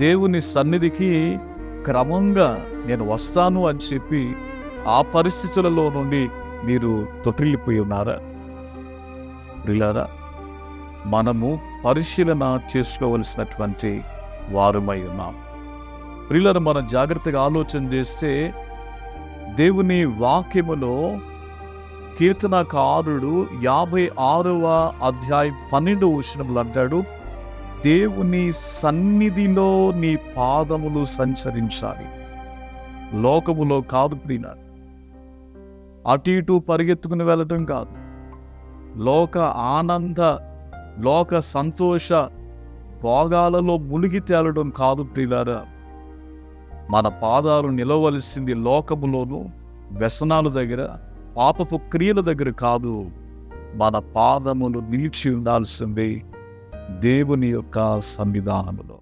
దేవుని సన్నిధికి క్రమంగా నేను వస్తాను అని చెప్పి ఆ పరిస్థితులలో నుండి మీరు తొట్టిల్లిపోయి ఉన్నారా? ప్రియులారా, మనము పరిశీలన చేసుకోవలసినటువంటి వారమై ఉన్నాం. ప్రియులారా, మనం జాగ్రత్తగా ఆలోచన చేస్తే దేవుని వాక్యములో కీర్తనకారుడు 56వ అధ్యాయం 12వ వచనములో అంటాడు, దేవుని సన్నిధిలో నీ పాదములు సంచరించాలి. లోకములో కాదు ప్రియులారా, అటు ఇటు పరిగెత్తుకుని వెళ్ళటం కాదు, లోక ఆనంద లోక సంతోష భోగాలలో మునిగి తేలడం కాదు ప్రియులారా. మన పాదాలు నిలవలసింది లోకములోను వ్యసనాల దగ్గర, పాపపు క్రియల దగ్గర కాదు. మన పాదములు నిలిచి ఉండాల్సింది దేవుని యొక్క సన్నిధానములో.